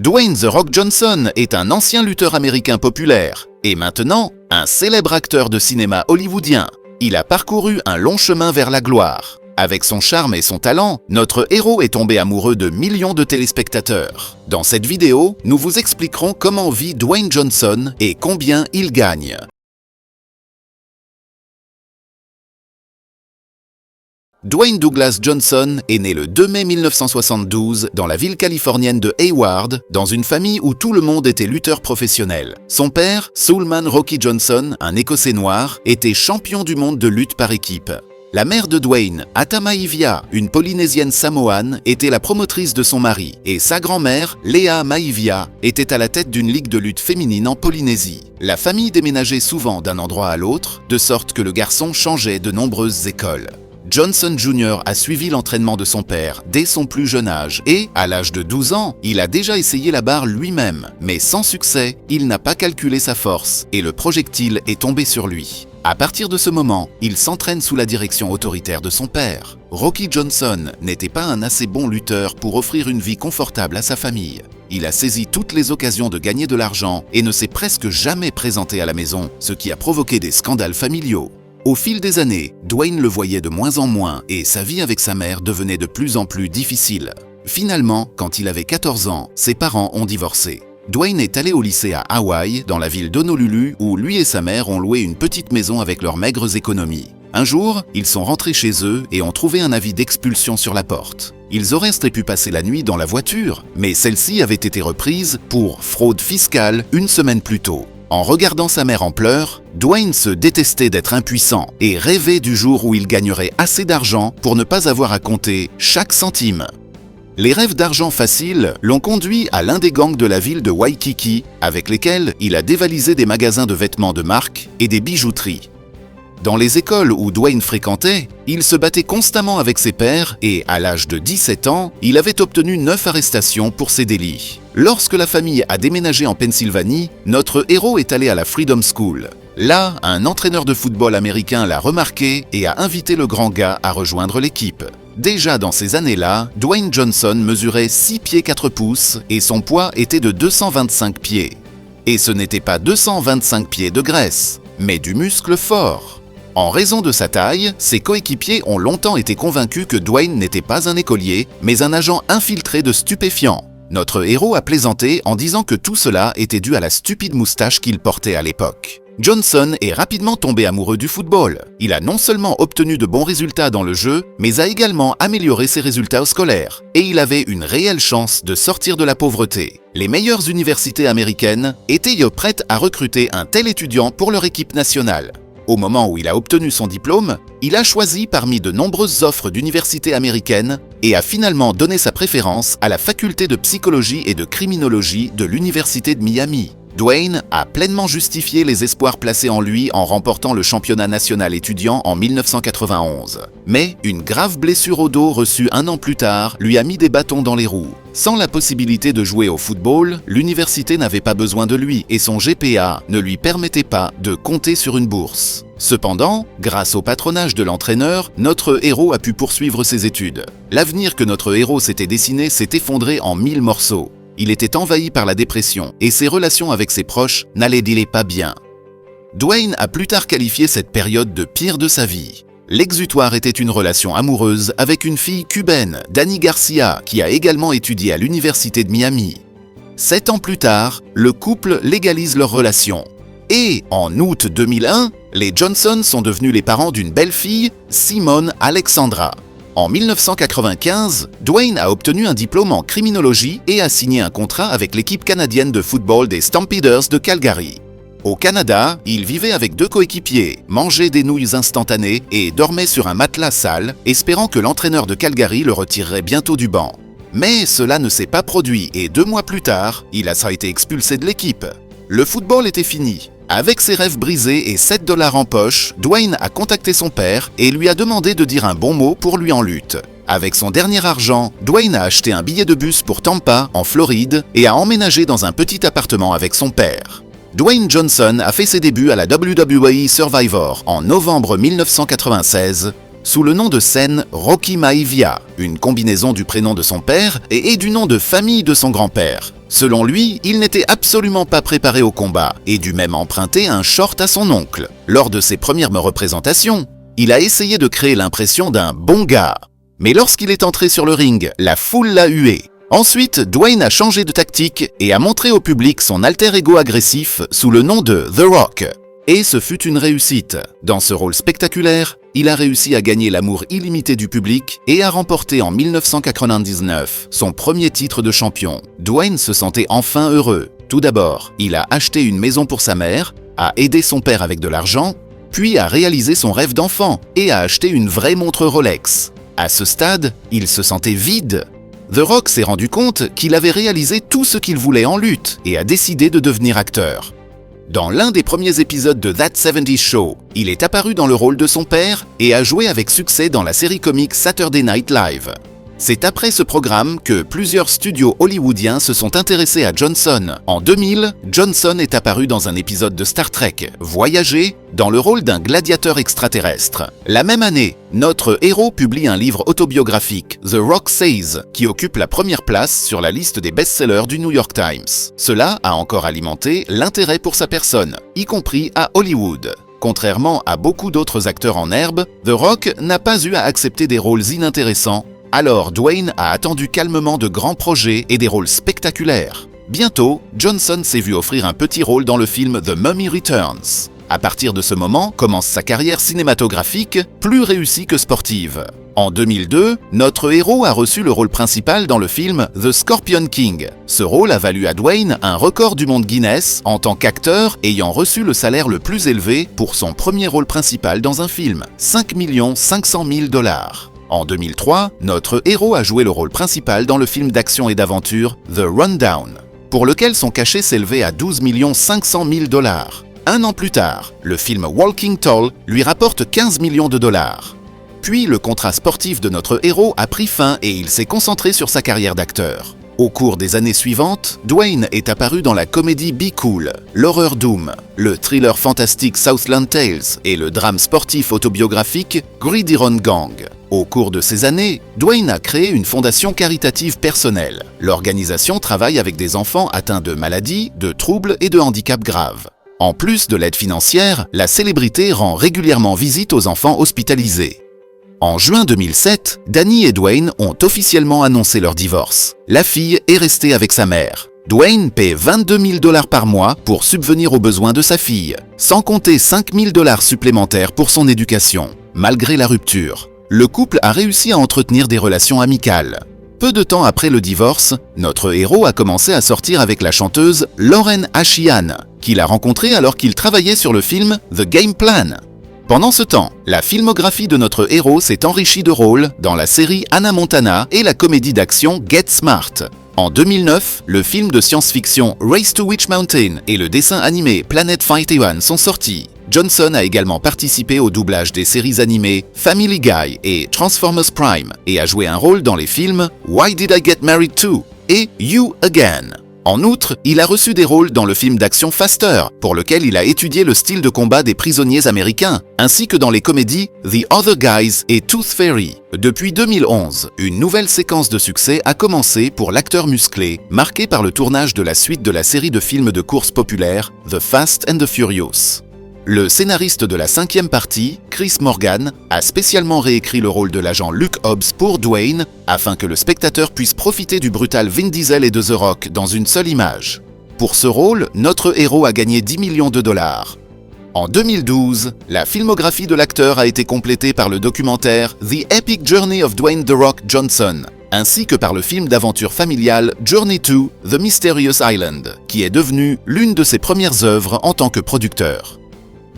Dwayne The Rock Johnson est un ancien lutteur américain populaire et maintenant un célèbre acteur de cinéma hollywoodien. Il a parcouru un long chemin vers la gloire. Avec son charme et son talent, notre héros est tombé amoureux de millions de téléspectateurs. Dans cette vidéo, nous vous expliquerons comment vit Dwayne Johnson et combien il gagne. Dwayne Douglas Johnson est né le 2 mai 1972 dans la ville californienne de Hayward, dans une famille où tout le monde était lutteur professionnel. Son père, Soulman Rocky Johnson, un Écossais noir, était champion du monde de lutte par équipe. La mère de Dwayne, Ata Maivia, une Polynésienne samoane, était la promotrice de son mari, et sa grand-mère, Lea Maivia, était à la tête d'une ligue de lutte féminine en Polynésie. La famille déménageait souvent d'un endroit à l'autre, de sorte que le garçon changeait de nombreuses écoles. Johnson Jr. a suivi l'entraînement de son père dès son plus jeune âge et, à l'âge de 12 ans, il a déjà essayé la barre lui-même. Mais sans succès, il n'a pas calculé sa force et le projectile est tombé sur lui. À partir de ce moment, il s'entraîne sous la direction autoritaire de son père. Rocky Johnson n'était pas un assez bon lutteur pour offrir une vie confortable à sa famille. Il a saisi toutes les occasions de gagner de l'argent et ne s'est presque jamais présenté à la maison, ce qui a provoqué des scandales familiaux. Au fil des années, Dwayne le voyait de moins en moins et sa vie avec sa mère devenait de plus en plus difficile. Finalement, quand il avait 14 ans, ses parents ont divorcé. Dwayne est allé au lycée à Hawaï, dans la ville d'Honolulu, où lui et sa mère ont loué une petite maison avec leurs maigres économies. Un jour, ils sont rentrés chez eux et ont trouvé un avis d'expulsion sur la porte. Ils auraient pu passer la nuit dans la voiture, mais celle-ci avait été reprise pour fraude fiscale une semaine plus tôt. En regardant sa mère en pleurs, Dwayne se détestait d'être impuissant et rêvait du jour où il gagnerait assez d'argent pour ne pas avoir à compter chaque centime. Les rêves d'argent facile l'ont conduit à l'un des gangs de la ville de Waikiki, avec lesquels il a dévalisé des magasins de vêtements de marque et des bijouteries. Dans les écoles où Dwayne fréquentait, il se battait constamment avec ses pairs et, à l'âge de 17 ans, il avait obtenu 9 arrestations pour ses délits. Lorsque la famille a déménagé en Pennsylvanie, notre héros est allé à la Freedom School. Là, un entraîneur de football américain l'a remarqué et a invité le grand gars à rejoindre l'équipe. Déjà dans ces années-là, Dwayne Johnson mesurait 6 pieds 4 pouces et son poids était de 225 pieds. Et ce n'était pas 225 pieds de graisse, mais du muscle fort. En raison de sa taille, ses coéquipiers ont longtemps été convaincus que Dwayne n'était pas un écolier, mais un agent infiltré de stupéfiants. Notre héros a plaisanté en disant que tout cela était dû à la stupide moustache qu'il portait à l'époque. Johnson est rapidement tombé amoureux du football. Il a non seulement obtenu de bons résultats dans le jeu, mais a également amélioré ses résultats scolaires. Et il avait une réelle chance de sortir de la pauvreté. Les meilleures universités américaines étaient prêtes à recruter un tel étudiant pour leur équipe nationale. Au moment où il a obtenu son diplôme, il a choisi parmi de nombreuses offres d'universités américaines et a finalement donné sa préférence à la faculté de psychologie et de criminologie de l'université de Miami. Dwayne a pleinement justifié les espoirs placés en lui en remportant le championnat national étudiant en 1991. Mais une grave blessure au dos reçue un an plus tard lui a mis des bâtons dans les roues. Sans la possibilité de jouer au football, l'université n'avait pas besoin de lui et son GPA ne lui permettait pas de compter sur une bourse. Cependant, grâce au patronage de l'entraîneur, notre héros a pu poursuivre ses études. L'avenir que notre héros s'était dessiné s'est effondré en 1000 morceaux. Il était envahi par la dépression et ses relations avec ses proches n'allaient pas bien. Dwayne a plus tard qualifié cette période de pire de sa vie. L'exutoire était une relation amoureuse avec une fille cubaine, Dani Garcia, qui a également étudié à l'université de Miami. 7 ans plus tard, le couple légalise leur relation. Et en août 2001, les Johnson sont devenus les parents d'une belle fille, Simone Alexandra. En 1995, Dwayne a obtenu un diplôme en criminologie et a signé un contrat avec l'équipe canadienne de football des Stampeders de Calgary. Au Canada, il vivait avec 2 coéquipiers, mangeait des nouilles instantanées et dormait sur un matelas sale, espérant que l'entraîneur de Calgary le retirerait bientôt du banc. Mais cela ne s'est pas produit et 2 mois plus tard, il a été expulsé de l'équipe. Le football était fini. Avec ses rêves brisés et 7 $ en poche, Dwayne a contacté son père et lui a demandé de dire un bon mot pour lui en lutte. Avec son dernier argent, Dwayne a acheté un billet de bus pour Tampa, en Floride, et a emménagé dans un petit appartement avec son père. Dwayne Johnson a fait ses débuts à la WWE Survivor en novembre 1996, sous le nom de scène Rocky Maivia, une combinaison du prénom de son père et du nom de famille de son grand-père. Selon lui, il n'était absolument pas préparé au combat et dut même emprunter un short à son oncle. Lors de ses premières représentations, il a essayé de créer l'impression d'un bon gars. Mais lorsqu'il est entré sur le ring, la foule l'a hué. Ensuite, Dwayne a changé de tactique et a montré au public son alter ego agressif sous le nom de The Rock. Et ce fut une réussite. Dans ce rôle spectaculaire, il a réussi à gagner l'amour illimité du public et a remporté en 1999 son premier titre de champion. Dwayne se sentait enfin heureux. Tout d'abord, il a acheté une maison pour sa mère, a aidé son père avec de l'argent, puis a réalisé son rêve d'enfant et a acheté une vraie montre Rolex. À ce stade, il se sentait vide. The Rock s'est rendu compte qu'il avait réalisé tout ce qu'il voulait en lutte et a décidé de devenir acteur. Dans l'un des premiers épisodes de That 70's Show, il est apparu dans le rôle de son père et a joué avec succès dans la série comique Saturday Night Live. C'est après ce programme que plusieurs studios hollywoodiens se sont intéressés à Johnson. En 2000, Johnson est apparu dans un épisode de Star Trek, Voyager, dans le rôle d'un gladiateur extraterrestre. La même année, notre héros publie un livre autobiographique, The Rock Says, qui occupe la première place sur la liste des best-sellers du New York Times. Cela a encore alimenté l'intérêt pour sa personne, y compris à Hollywood. Contrairement à beaucoup d'autres acteurs en herbe, The Rock n'a pas eu à accepter des rôles inintéressants. Alors Dwayne a attendu calmement de grands projets et des rôles spectaculaires. Bientôt, Johnson s'est vu offrir un petit rôle dans le film The Mummy Returns. À partir de ce moment, commence sa carrière cinématographique, plus réussie que sportive. En 2002, notre héros a reçu le rôle principal dans le film The Scorpion King. Ce rôle a valu à Dwayne un record du monde Guinness en tant qu'acteur ayant reçu le salaire le plus élevé pour son premier rôle principal dans un film, 5 500 000 $. En 2003, notre héros a joué le rôle principal dans le film d'action et d'aventure The Rundown, pour lequel son cachet s'élevait à 12 500 000 $. Un an plus tard, le film Walking Tall lui rapporte 15 millions de $. Puis le contrat sportif de notre héros a pris fin et il s'est concentré sur sa carrière d'acteur. Au cours des années suivantes, Dwayne est apparu dans la comédie Be Cool, l'horreur Doom, le thriller fantastique Southland Tales et le drame sportif autobiographique Gridiron Gang. Au cours de ces années, Dwayne a créé une fondation caritative personnelle. L'organisation travaille avec des enfants atteints de maladies, de troubles et de handicaps graves. En plus de l'aide financière, la célébrité rend régulièrement visite aux enfants hospitalisés. En juin 2007, Danny et Dwayne ont officiellement annoncé leur divorce. La fille est restée avec sa mère. Dwayne paie 22 000 $ par mois pour subvenir aux besoins de sa fille, sans compter 5 000 $ supplémentaires pour son éducation. Malgré la rupture, le couple a réussi à entretenir des relations amicales. Peu de temps après le divorce, notre héros a commencé à sortir avec la chanteuse Lauren Ashian, qu'il a rencontrée alors qu'il travaillait sur le film The Game Plan. Pendant ce temps, la filmographie de notre héros s'est enrichie de rôles dans la série Hannah Montana et la comédie d'action Get Smart. En 2009, le film de science-fiction Race to Witch Mountain et le dessin animé Planet Fight One sont sortis. Johnson a également participé au doublage des séries animées Family Guy et Transformers Prime et a joué un rôle dans les films Why Did I Get Married To et You Again. En outre, il a reçu des rôles dans le film d'action Faster, pour lequel il a étudié le style de combat des prisonniers américains, ainsi que dans les comédies The Other Guys et Tooth Fairy. Depuis 2011, une nouvelle séquence de succès a commencé pour l'acteur musclé, marquée par le tournage de la suite de la série de films de course populaire The Fast and the Furious. Le scénariste de la 5e partie, Chris Morgan, a spécialement réécrit le rôle de l'agent Luke Hobbs pour Dwayne afin que le spectateur puisse profiter du brutal Vin Diesel et de The Rock dans une seule image. Pour ce rôle, notre héros a gagné 10 millions de $. En 2012, la filmographie de l'acteur a été complétée par le documentaire The Epic Journey of Dwayne The Rock Johnson, ainsi que par le film d'aventure familiale Journey to The Mysterious Island, qui est devenu l'une de ses premières œuvres en tant que producteur.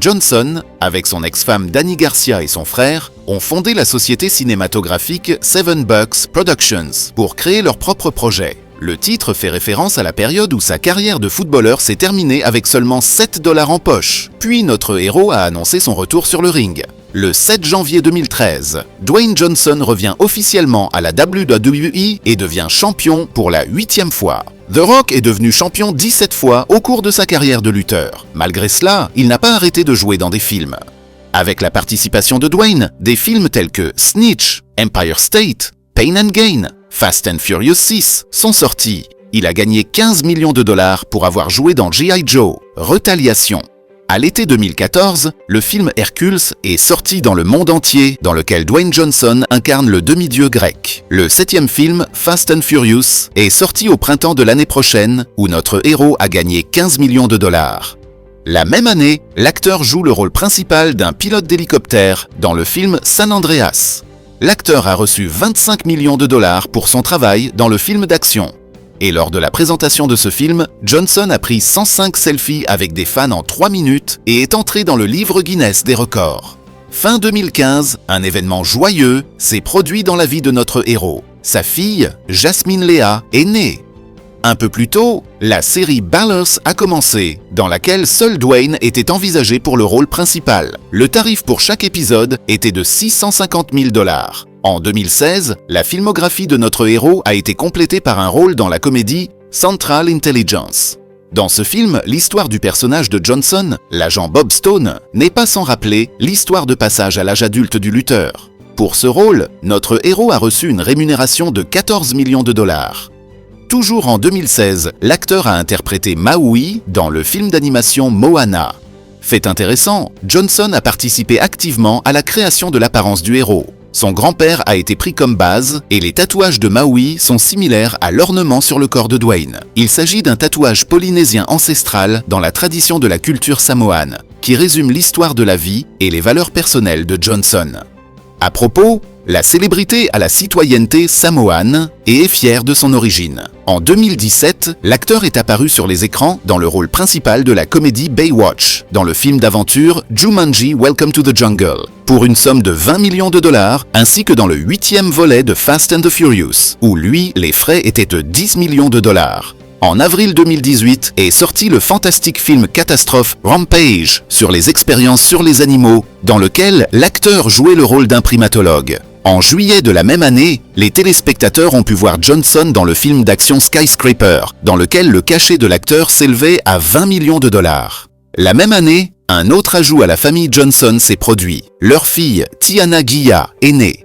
Johnson, avec son ex-femme Danny Garcia et son frère, ont fondé la société cinématographique Seven Bucks Productions pour créer leur propre projet. Le titre fait référence à la période où sa carrière de footballeur s'est terminée avec seulement 7 $ en poche. Puis notre héros a annoncé son retour sur le ring. Le 7 janvier 2013, Dwayne Johnson revient officiellement à la WWE et devient champion pour la 8e fois. The Rock est devenu champion 17 fois au cours de sa carrière de lutteur. Malgré cela, il n'a pas arrêté de jouer dans des films. Avec la participation de Dwayne, des films tels que Snitch, Empire State, Pain and Gain, Fast and Furious 6 sont sortis. Il a gagné 15 millions de dollars pour avoir joué dans G.I. Joe, Retaliation. À l'été 2014, le film Hercules est sorti dans le monde entier, dans lequel Dwayne Johnson incarne le demi-dieu grec. Le 7e film, Fast and Furious, est sorti au printemps de l'année prochaine, où notre héros a gagné 15 millions de dollars. La même année, l'acteur joue le rôle principal d'un pilote d'hélicoptère dans le film San Andreas. L'acteur a reçu 25 millions de dollars pour son travail dans le film d'action. Et lors de la présentation de ce film, Johnson a pris 105 selfies avec des fans en 3 minutes et est entré dans le livre Guinness des records. Fin 2015, un événement joyeux s'est produit dans la vie de notre héros. Sa fille, Jasmine Léa, est née. Un peu plus tôt, la série Ballers a commencé, dans laquelle seul Dwayne était envisagé pour le rôle principal. Le tarif pour chaque épisode était de 650 000 dollars. En 2016, la filmographie de notre héros a été complétée par un rôle dans la comédie Central Intelligence. Dans ce film, l'histoire du personnage de Johnson, l'agent Bob Stone, n'est pas sans rappeler l'histoire de passage à l'âge adulte du lutteur. Pour ce rôle, notre héros a reçu une rémunération de 14 millions de dollars. Toujours en 2016, l'acteur a interprété Maui dans le film d'animation Moana. Fait intéressant, Johnson a participé activement à la création de l'apparence du héros. Son grand-père a été pris comme base et les tatouages de Maui sont similaires à l'ornement sur le corps de Dwayne. Il s'agit d'un tatouage polynésien ancestral dans la tradition de la culture samoane, qui résume l'histoire de la vie et les valeurs personnelles de Johnson. À propos, la célébrité a la citoyenneté samoane et est fière de son origine. En 2017, l'acteur est apparu sur les écrans dans le rôle principal de la comédie Baywatch, dans le film d'aventure Jumanji Welcome to the Jungle, pour une somme de 20 millions de dollars, ainsi que dans le 8e volet de Fast and the Furious, où lui, les frais étaient de 10 millions de dollars. En avril 2018 est sorti le fantastique film catastrophe Rampage sur les expériences sur les animaux, dans lequel l'acteur jouait le rôle d'un primatologue. En juillet de la même année, les téléspectateurs ont pu voir Johnson dans le film d'action Skyscraper, dans lequel le cachet de l'acteur s'élevait à 20 millions de dollars. La même année, un autre ajout à la famille Johnson s'est produit. Leur fille, Tiana Guilla, est née.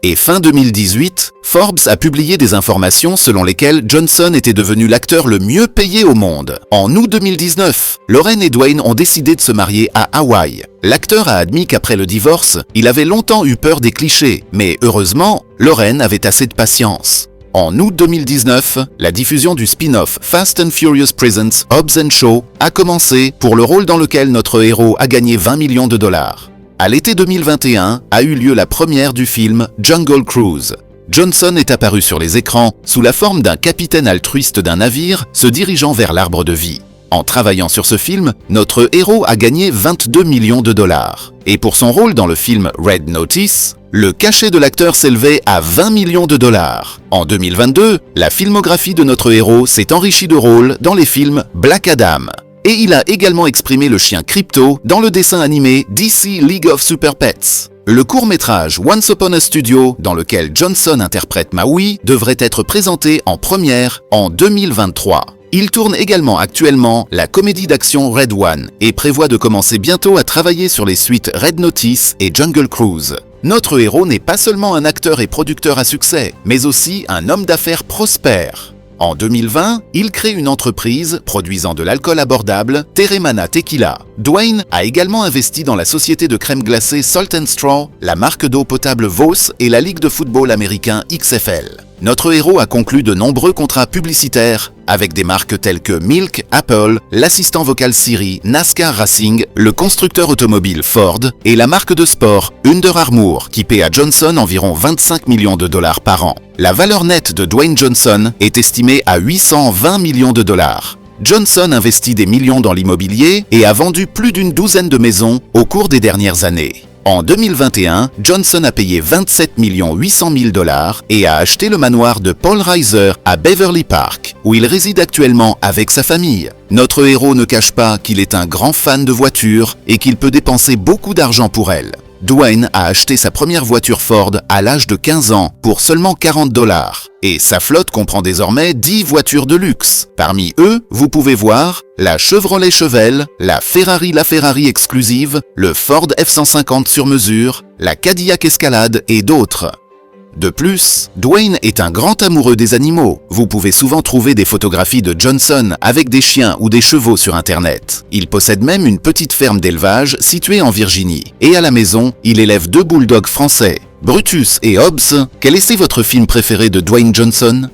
Et fin 2018, Forbes a publié des informations selon lesquelles Johnson était devenu l'acteur le mieux payé au monde. En août 2019, Lauren et Dwayne ont décidé de se marier à Hawaï. L'acteur a admis qu'après le divorce, il avait longtemps eu peur des clichés, mais heureusement, Lauren avait assez de patience. En août 2019, la diffusion du spin-off Fast and Furious Presents Hobbs & Shaw a commencé pour le rôle dans lequel notre héros a gagné 20 millions de dollars. À l'été 2021 a eu lieu la première du film Jungle Cruise. Johnson est apparu sur les écrans sous la forme d'un capitaine altruiste d'un navire se dirigeant vers l'arbre de vie. En travaillant sur ce film, notre héros a gagné 22 millions de dollars. Et pour son rôle dans le film Red Notice, le cachet de l'acteur s'élevait à 20 millions de dollars. En 2022, la filmographie de notre héros s'est enrichie de rôles dans les films Black Adam. Et il a également exprimé le chien Crypto dans le dessin animé DC League of Super Pets. Le court-métrage Once Upon a Studio, dans lequel Johnson interprète Maui, devrait être présenté en première en 2023. Il tourne également actuellement la comédie d'action Red One et prévoit de commencer bientôt à travailler sur les suites Red Notice et Jungle Cruise. Notre héros n'est pas seulement un acteur et producteur à succès, mais aussi un homme d'affaires prospère. En 2020, il crée une entreprise produisant de l'alcool abordable, Teremana Tequila. Dwayne a également investi dans la société de crème glacée Salt & Straw, la marque d'eau potable Vos et la ligue de football américain XFL. Notre héros a conclu de nombreux contrats publicitaires avec des marques telles que Milk, Apple, l'assistant vocal Siri, NASCAR Racing, le constructeur automobile Ford et la marque de sport Under Armour qui paie à Johnson environ 25 millions de dollars par an. La valeur nette de Dwayne Johnson est estimée à 820 millions de dollars. Johnson investit des millions dans l'immobilier et a vendu plus d'une douzaine de maisons au cours des dernières années. En 2021, Johnson a payé 27 800 000 dollars et a acheté le manoir de Paul Reiser à Beverly Park, où il réside actuellement avec sa famille. Notre héros ne cache pas qu'il est un grand fan de voitures et qu'il peut dépenser beaucoup d'argent pour elles. Dwayne a acheté sa première voiture Ford à l'âge de 15 ans pour seulement 40 dollars. Et sa flotte comprend désormais 10 voitures de luxe. Parmi eux, vous pouvez voir la Chevrolet Chevelle, la Ferrari exclusive, le Ford F-150 sur mesure, la Cadillac Escalade et d'autres. De plus, Dwayne est un grand amoureux des animaux. Vous pouvez souvent trouver des photographies de Johnson avec des chiens ou des chevaux sur Internet. Il possède même une petite ferme d'élevage située en Virginie. Et à la maison, il élève 2 bulldogs français. Brutus et Hobbs, quel est votre film préféré de Dwayne Johnson ?